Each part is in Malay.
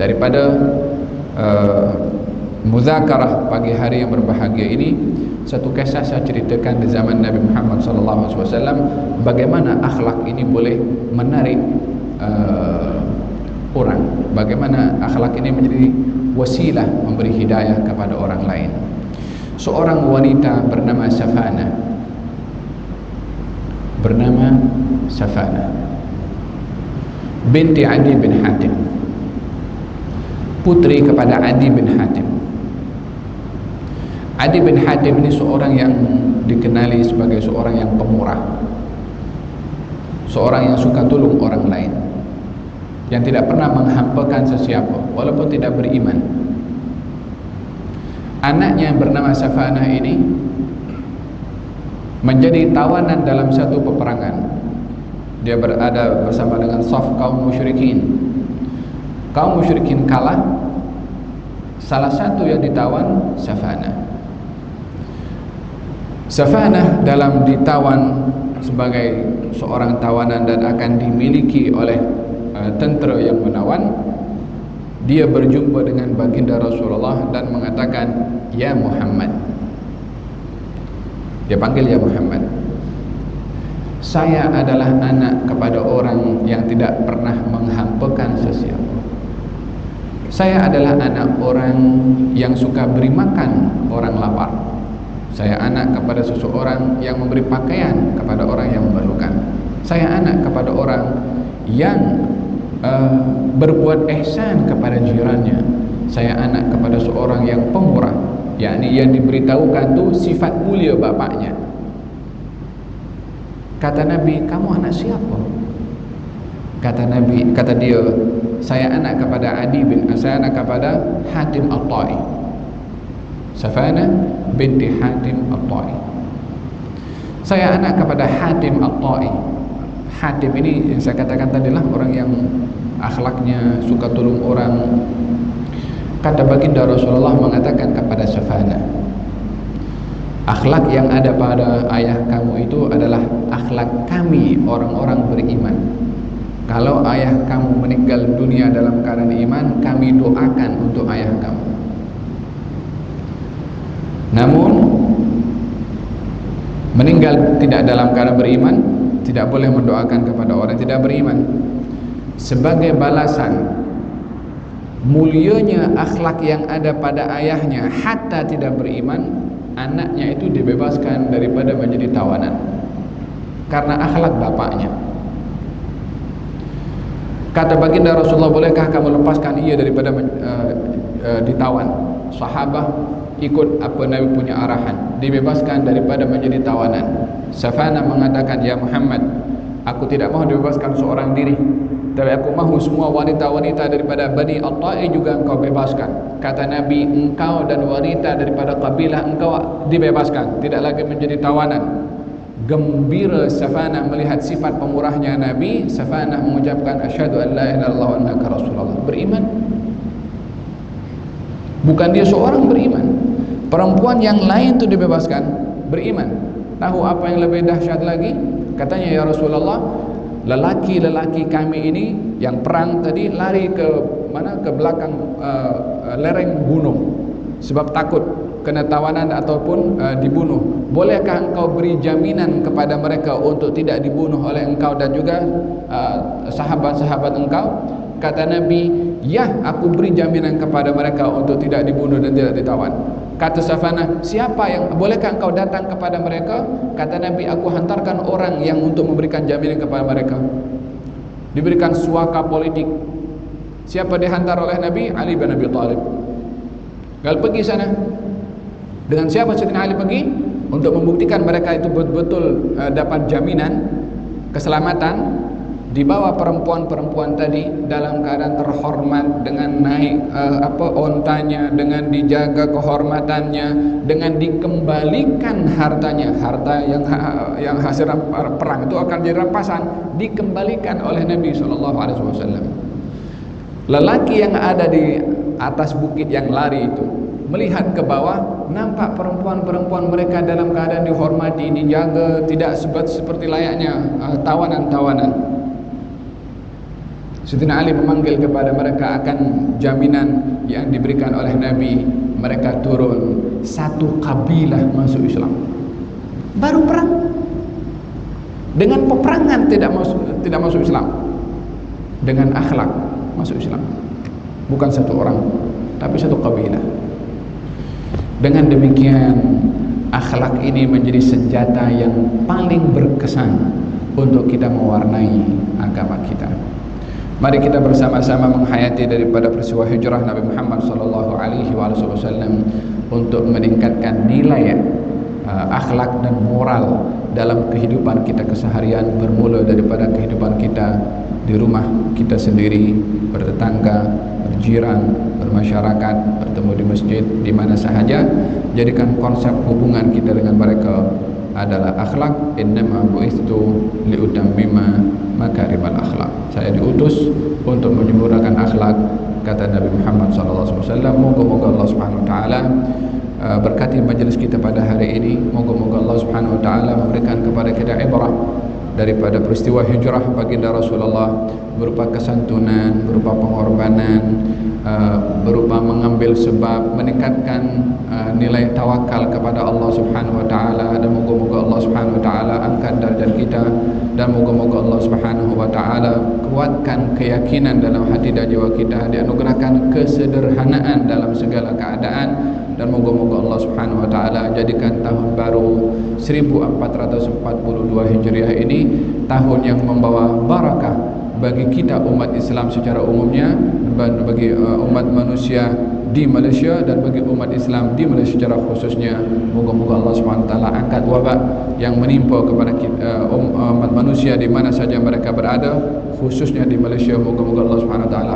daripada muzakarah pagi hari yang berbahagia ini, satu kisah saya ceritakan di zaman Nabi Muhammad SAW, bagaimana akhlak ini boleh menarik orang, bagaimana akhlak ini menjadi wasilah memberi hidayah kepada orang lain. Seorang wanita bernama Safana binti Adi bin Hatim, putri kepada Adi bin Hatim. Adi bin Hatim ini seorang yang dikenali sebagai seorang yang pemurah, seorang yang suka tolong orang lain, yang tidak pernah menghampakan sesiapa walaupun tidak beriman. Anaknya yang bernama Safanah ini menjadi tawanan dalam satu peperangan. Dia berada bersama dengan saf kaum musyrikin. Kaum musyrikin kalah. Salah satu yang ditawan Safanah. Safanah dalam ditawan sebagai seorang tawanan dan akan dimiliki oleh tentera yang menawan, dia berjumpa dengan baginda Rasulullah dan mengatakan, "Ya Muhammad." Dia panggil, "Ya Muhammad, saya adalah anak kepada orang yang tidak pernah menghampakan sesiapa. Saya adalah anak orang yang suka beri makan orang lapar. Saya anak kepada seseorang yang memberi pakaian kepada orang yang memerlukan. Saya anak kepada orang yang berbuat ihsan kepada jirannya. Saya anak kepada seorang yang pemurah, yakni yang diberitahukan tu sifat mulia bapaknya." Kata Nabi, "Kamu anak siapa?" Kata dia, "Saya anak kepada saya anak kepada Hatim At-Tai." Safanah binti Hatim At-Tai. Saya anak kepada Hatim At-Tai. Hatim ini yang saya katakan tadi lah, orang yang akhlaknya suka tolong orang. Kata baginda Rasulullah mengatakan kepada Safanah, "Akhlak yang ada pada ayah kamu itu adalah akhlak kami orang-orang beriman. Kalau ayah kamu meninggal dunia dalam keadaan iman, kami doakan untuk ayah kamu. Namun meninggal tidak dalam keadaan beriman, tidak boleh mendoakan kepada orang yang tidak beriman. Sebagai balasan mulianya akhlak yang ada pada ayahnya hatta tidak beriman, anaknya itu dibebaskan daripada menjadi tawanan karena akhlak bapaknya." Kata baginda Rasulullah, "Bolehkah kamu lepaskan ia daripada ditawan?" Sahabat ikut apa Nabi punya arahan, dibebaskan daripada menjadi tawanan. Safanah mengatakan, "Ya Muhammad, aku tidak mahu dibebaskan seorang diri, tapi aku mahu semua wanita-wanita daripada Bani At-Tai juga engkau bebaskan." Kata Nabi, "Engkau dan wanita daripada kabilah engkau dibebaskan, tidak lagi menjadi tawanan." Gembira Safanah melihat sifat pemurahnya Nabi. Safanah mengucapkan, "Asyhadu an la ilaha illallah wa annaka rasulullah." Beriman. Bukan dia seorang beriman, perempuan yang lain itu dibebaskan, beriman. Tahu apa yang lebih dahsyat lagi? Katanya, "Ya Rasulullah, lelaki-lelaki kami ini yang perang tadi lari ke mana? Ke belakang lereng gunung sebab takut kena tawanan ataupun dibunuh. Bolehkah engkau beri jaminan kepada mereka untuk tidak dibunuh oleh engkau dan juga sahabat-sahabat engkau?" Kata Nabi, "Ya, aku beri jaminan kepada mereka untuk tidak dibunuh dan tidak ditawan." Kata Safanah, "Siapa yang bolehkah engkau datang kepada mereka?" Kata Nabi, "Aku hantarkan orang yang untuk memberikan jaminan kepada mereka." Diberikan suaka politik. Siapa dihantar oleh Nabi? Ali bin Abi Thalib. Kalau pergi sana, dengan siapa Sayyidina Ali pergi? Untuk membuktikan mereka itu betul-betul dapat jaminan keselamatan. Dibawa perempuan-perempuan tadi dalam keadaan terhormat, dengan naik ontanya, dengan dijaga kehormatannya, dengan dikembalikan hartanya. Harta yang hasil perang itu akan jadi rampasan, dikembalikan oleh Nabi SAW. Lelaki yang ada di atas bukit yang lari itu melihat ke bawah, nampak perempuan-perempuan mereka dalam keadaan dihormati, dijaga, tidak seperti layaknya tawanan-tawanan. Sayyidina Ali memanggil kepada mereka akan jaminan yang diberikan oleh Nabi. Mereka turun, satu kabilah masuk Islam. Baru perang, dengan peperangan tidak masuk Islam, dengan akhlak masuk Islam. Bukan satu orang, tapi satu kabilah. Dengan demikian, akhlak ini menjadi senjata yang paling berkesan untuk kita mewarnai agama kita. Mari kita bersama-sama menghayati daripada peristiwa hijrah Nabi Muhammad sallallahu alaihi wasallam untuk meningkatkan nilai akhlak dan moral dalam kehidupan kita keseharian, bermula daripada kehidupan kita di rumah kita sendiri, bertetangga, berjiran, bermasyarakat, bertemu di masjid, di mana sahaja. Jadikan konsep hubungan kita dengan mereka adalah akhlak. Innama bu'istu liutammima makarimal akhlak. Saya diutus untuk menyempurnakan akhlak, kata Nabi Muhammad SAW. Moga-moga Allah Subhanahu Wa Taala berkati majelis kita pada hari ini. Moga-moga Allah Subhanahu Wa Taala memberikan kepada kita ibrah daripada peristiwa hijrah baginda Rasulullah, berupa kesantunan, berupa pengorbanan, berupa mengambil sebab, meningkatkan nilai tawakal kepada Allah Subhanahu Wa Taala. Dan moga-moga Allah Subhanahu Wa Taala angkat darjat kita, dan moga-moga Allah Subhanahu Wa Taala kuatkan keyakinan dalam hati dan jiwa kita, dianugerahkan kesederhanaan dalam segala keadaan, dan moga-moga Allah Subhanahu Wa Taala jadikan tahun baru 1442 Hijriah ini tahun yang membawa barakah bagi kita umat Islam secara umumnya, bagi umat manusia di Malaysia, dan bagi umat Islam di Malaysia secara khususnya. Moga-moga Allah Subhanahu Wa Taala angkat wabak yang menimpa kepada umat manusia di mana saja mereka berada, khususnya di Malaysia. Moga-moga Allah Subhanahu Wa Taala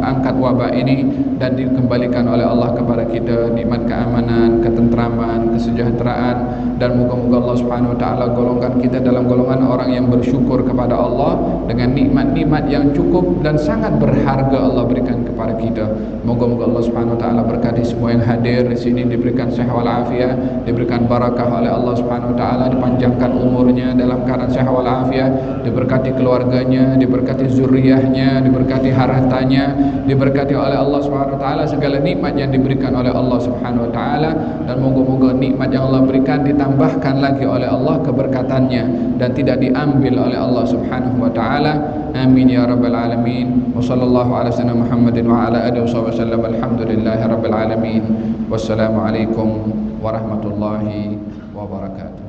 angkat wabak ini dan dikembalikan oleh Allah kepada kita nikmat keamanan, ketentraman, kesejahteraan, dan moga-moga Allah Subhanahu Wa Taala golongkan kita dalam golongan orang yang bersyukur kepada Allah dengan nikmat-nikmat yang cukup dan sangat berharga Allah berikan kepada kita. Moga-moga Allah Subhanahu Wa Taala berkati semua yang hadir di sini, diberikan sehat wal afiat, diberikan barakah oleh Allah Subhanahu Wa Taala, dipanjangkan umurnya dalam keadaan sehat wal afiat, diberkati keluarganya, diberkati zuriyahnya, diberkati hartanya, diberkati oleh Allah Subhanahu Wa Taala segala nikmat yang diberikan oleh Allah Subhanahu Wa Taala. Dan moga-moga nikmat yang Allah berikan ditambahkan lagi oleh Allah keberkatannya dan tidak diambil oleh Allah Subhanahu Wa Taala. Amin ya rabbal alamin. Wa sallallahu ala sayyidina Muhammadin wa ala alihi wasallam. Alhamdulillahi rabbil alamin. Wassalamu alaikum warahmatullahi wabarakatuh.